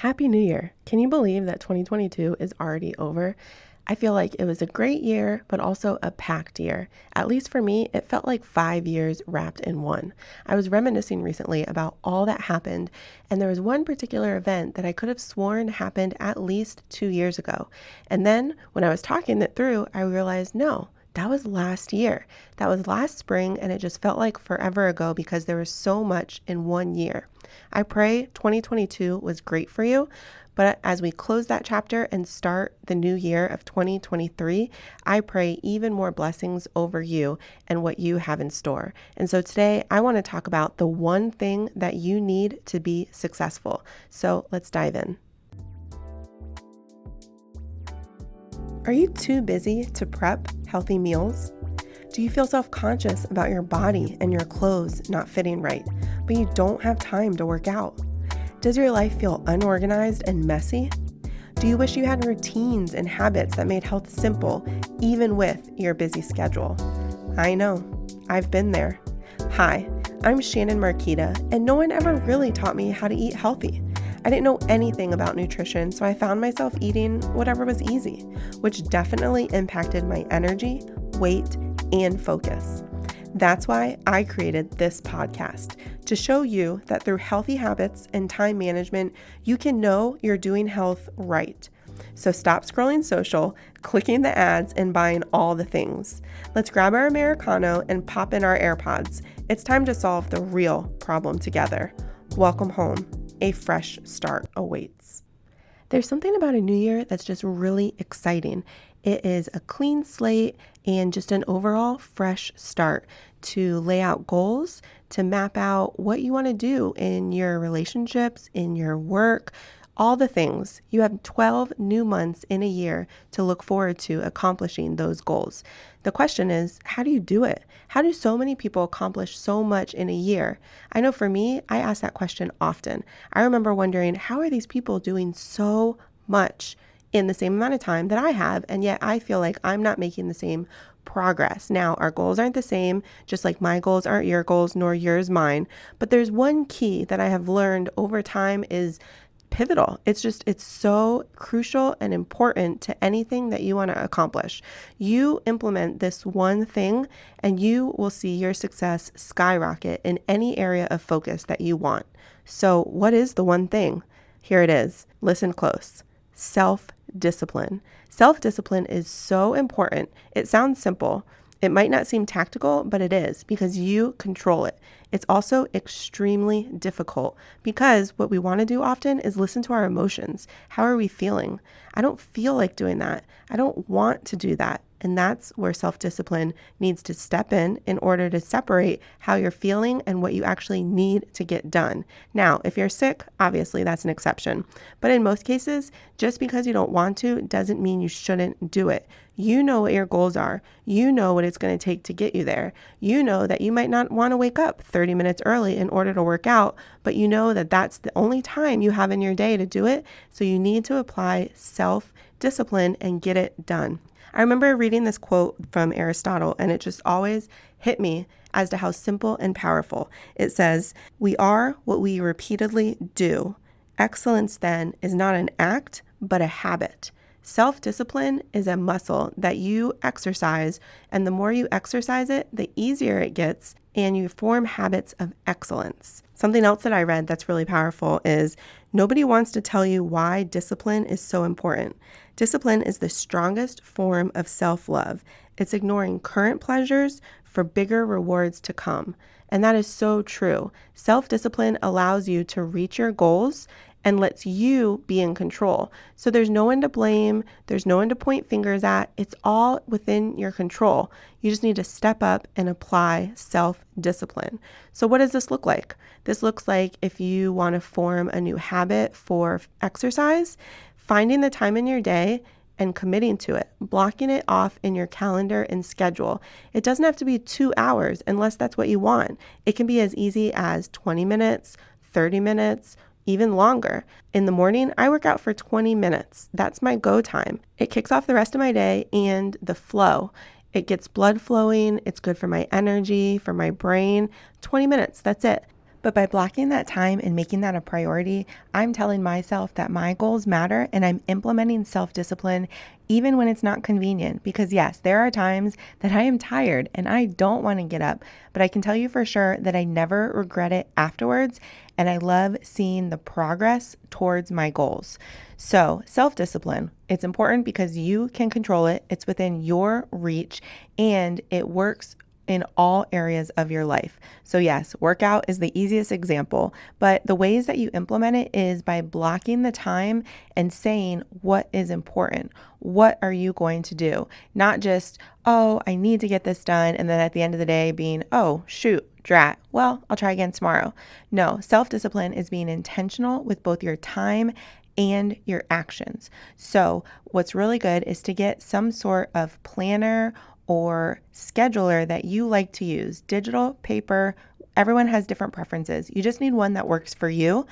Happy New Year. Can you believe that 2022 is already over? I feel like it was a great year, but also a packed year. At least for me, it felt like 5 years wrapped in one. I was reminiscing recently about all that happened, and there was one particular event that I could have sworn happened at least 2 years ago. And then when I was talking it through, I realized no. That was last year. That was last spring, and it just felt like forever ago because there was so much in one year. I pray 2022 was great for you, but as we close that chapter and start the new year of 2023, I pray even more blessings over you and what you have in store. And so today I want to talk about the one thing that you need to be successful. So let's dive in. Are you too busy to prep healthy meals? Do you feel self-conscious about your body and your clothes not fitting right, but you don't have time to work out? Does your life feel unorganized and messy? Do you wish you had routines and habits that made health simple, even with your busy schedule? I know, I've been there. Hi, I'm Shannon Marquita, and no one ever really taught me how to eat healthy. I didn't know anything about nutrition, so I found myself eating whatever was easy, which definitely impacted my energy, weight, and focus. That's why I created this podcast, to show you that through healthy habits and time management, you can know you're doing health right. So stop scrolling social, clicking the ads, and buying all the things. Let's grab our Americano and pop in our AirPods. It's time to solve the real problem together. Welcome home. A fresh start awaits. There's something about a new year that's just really exciting. It is a clean slate and just an overall fresh start to lay out goals, to map out what you want to do in your relationships, in your work, all the things. You have 12 new months in a year to look forward to accomplishing those goals. The question is, how do you do it? How do so many people accomplish so much in a year? I know for me, I ask that question often. I remember wondering, how are these people doing so much in the same amount of time that I have, and yet I feel like I'm not making the same progress. Now, our goals aren't the same, just like my goals aren't your goals, nor yours mine, but there's one key that I have learned over time is pivotal. It's so crucial and important to anything that you want to accomplish. You implement this one thing and you will see your success skyrocket in any area of focus that you want. So what is the one thing? Here it is. Listen close. Self-discipline. Self-discipline is so important. It sounds simple. It might not seem tactical, but it is because you control it. It's also extremely difficult because what we want to do often is listen to our emotions. How are we feeling? I don't feel like doing that. I don't want to do that. And that's where self-discipline needs to step in order to separate how you're feeling and what you actually need to get done. Now, if you're sick, obviously that's an exception. But in most cases, just because you don't want to doesn't mean you shouldn't do it. You know what your goals are. You know what it's going to take to get you there. You know that you might not want to wake up 30 minutes early in order to work out, but you know that that's the only time you have in your day to do it. So you need to apply self-discipline and get it done. I remember reading this quote from Aristotle, and it just always hit me as to how simple and powerful. It says, "We are what we repeatedly do. Excellence, then, is not an act, but a habit. Self-discipline is a muscle that you exercise, and the more you exercise it, the easier it gets, and you form habits of excellence." Something else that I read that's really powerful is nobody wants to tell you why discipline is so important. Discipline is the strongest form of self-love. It's ignoring current pleasures for bigger rewards to come. And that is so true. Self-discipline allows you to reach your goals and lets you be in control. So there's no one to blame. There's no one to point fingers at. It's all within your control. You just need to step up and apply self-discipline. So what does this look like? This looks like if you want to form a new habit for exercise, finding the time in your day and committing to it, blocking it off in your calendar and schedule. It doesn't have to be 2 hours unless that's what you want. It can be as easy as 20 minutes, 30 minutes, even longer. In the morning, I work out for 20 minutes. That's my go time. It kicks off the rest of my day and the flow. It gets blood flowing. It's good for my energy, for my brain. 20 minutes, that's it. But by blocking that time and making that a priority, I'm telling myself that my goals matter and I'm implementing self-discipline even when it's not convenient. Because yes, there are times that I am tired and I don't want to get up, but I can tell you for sure that I never regret it afterwards. And I love seeing the progress towards my goals. So self-discipline, it's important because you can control it. It's within your reach and it works in all areas of your life. So yes, workout is the easiest example, but the ways that you implement it is by blocking the time and saying what is important. What are you going to do? Not just, oh, I need to get this done. And then at the end of the day being, oh, shoot, drat. Well, I'll try again tomorrow. No, self-discipline is being intentional with both your time and your actions. So what's really good is to get some sort of planner or scheduler that you like to use, digital, paper. Everyone has different preferences. You just need one that works for you.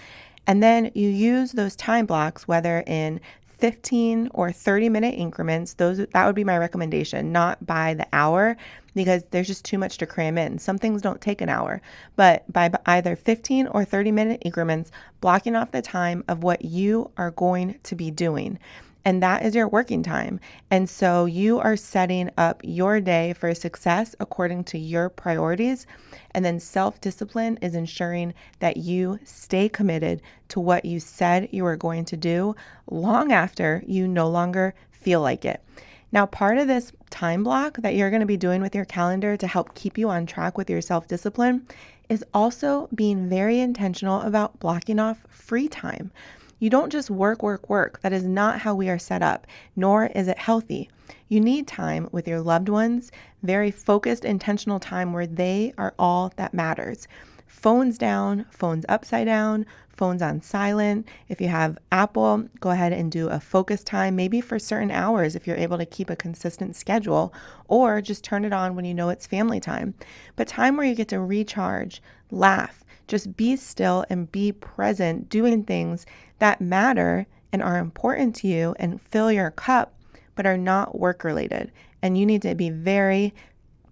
And then you use those time blocks, whether in 15 or 30-minute increments. That would be my recommendation, not by the hour, because there's just too much to cram in. Some things don't take an hour, but by either 15 or 30-minute increments, blocking off the time of what you are going to be doing. And that is your working time. And so you are setting up your day for success according to your priorities. And then self-discipline is ensuring that you stay committed to what you said you were going to do long after you no longer feel like it. Now, part of this time block that you're going to be doing with your calendar to help keep you on track with your self-discipline is also being very intentional about blocking off free time. You don't just work. That is not how we are set up, nor is it healthy. You need time with your loved ones, very focused, intentional time where they are all that matters. Phones down, phones upside down, phones on silent. If you have Apple, go ahead and do a focus time, maybe for certain hours if you're able to keep a consistent schedule, or just turn it on when you know it's family time. But time where you get to recharge, laugh, just be still and be present, doing things that matter and are important to you and fill your cup, but are not work related. And you need to be very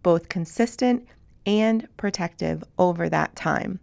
both consistent and protective over that time.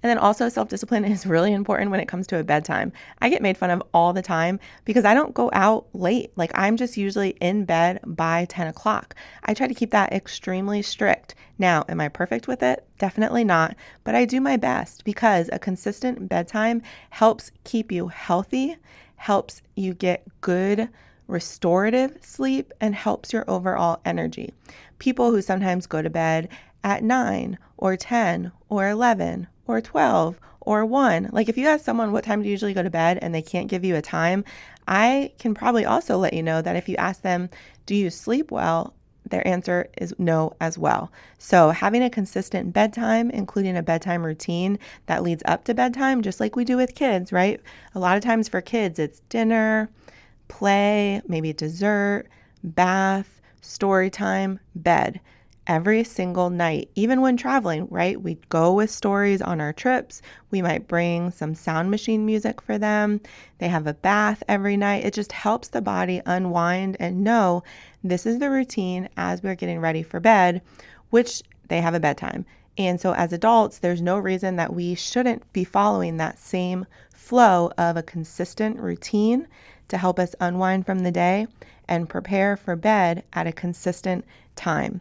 And then also self-discipline is really important when it comes to a bedtime. I get made fun of all the time because I don't go out late. Like I'm just usually in bed by 10 o'clock. I try to keep that extremely strict. Now, am I perfect with it? Definitely not. But I do my best because a consistent bedtime helps keep you healthy, helps you get good restorative sleep, and helps your overall energy. People who sometimes go to bed at 9 or 10 or 11 or 12 or 1. Like if you ask someone what time do you usually go to bed and they can't give you a time, I can probably also let you know that if you ask them, do you sleep well? Their answer is no as well. So having a consistent bedtime, including a bedtime routine that leads up to bedtime, just like we do with kids, right? A lot of times for kids, it's dinner, play, maybe dessert, bath, story time, bed. Every single night, even when traveling, right? We go with stories on our trips. We might bring some sound machine music for them. They have a bath every night. It just helps the body unwind and know this is the routine as we're getting ready for bed, which they have a bedtime. And so as adults, there's no reason that we shouldn't be following that same flow of a consistent routine to help us unwind from the day and prepare for bed at a consistent time.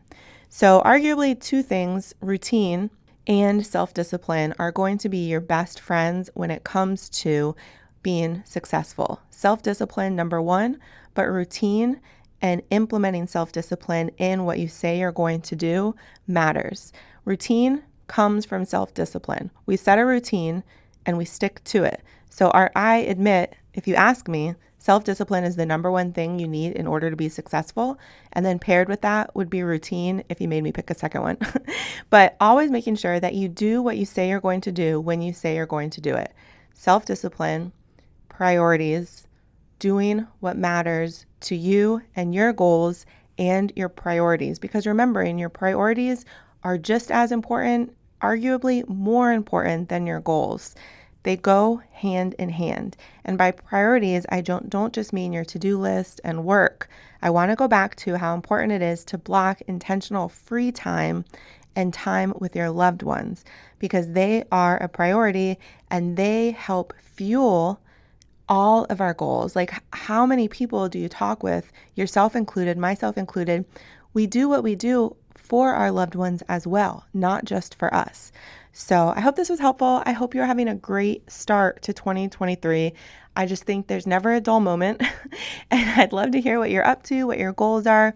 So arguably two things, routine and self-discipline, are going to be your best friends when it comes to being successful. Self-discipline, number one, but routine and implementing self-discipline in what you say you're going to do matters. Routine comes from self-discipline. We set a routine and we stick to it. So I admit, if you ask me, self-discipline is the number one thing you need in order to be successful. And then paired with that would be routine if you made me pick a second one. But always making sure that you do what you say you're going to do when you say you're going to do it. Self-discipline, priorities, doing what matters to you and your goals and your priorities. Because remembering your priorities are just as important, arguably more important than your goals. They go hand in hand. And by priorities, I don't just mean your to-do list and work. I want to go back to how important it is to block intentional free time and time with your loved ones, because they are a priority and they help fuel all of our goals. Like, how many people do you talk with, yourself included, myself included? We do what we do for our loved ones as well, not just for us. So I hope this was helpful. I hope you're having a great start to 2023. I just think there's never a dull moment. And I'd love to hear what you're up to, what your goals are,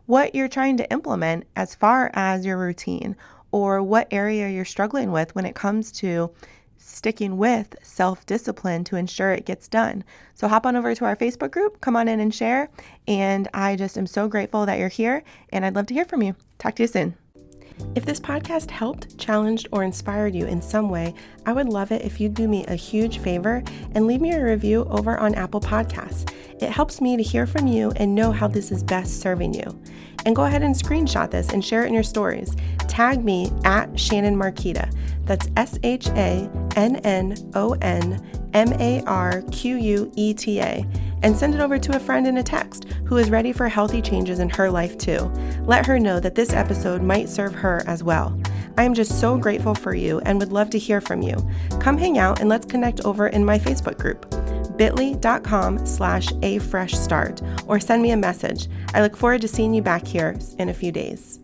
what you're trying to implement as far as your routine, or what area you're struggling with when it comes to sticking with self-discipline to ensure it gets done. So hop on over to our Facebook group, come on in and share. And I just am so grateful that you're here, and I'd love to hear from you. Talk to you soon. If this podcast helped, challenged, or inspired you in some way, I would love it if you'd do me a huge favor and leave me a review over on Apple Podcasts. It helps me to hear from you and know how this is best serving you. And go ahead and screenshot this and share it in your stories. Tag me at Shannon Marquita. That's ShannonMarqueta. And send it over to a friend in a text who is ready for healthy changes in her life too. Let her know that this episode might serve her as well. I am just so grateful for you and would love to hear from you. Come hang out and let's connect over in my Facebook group, bit.ly.com/afreshstart, or send me a message. I look forward to seeing you back here in a few days.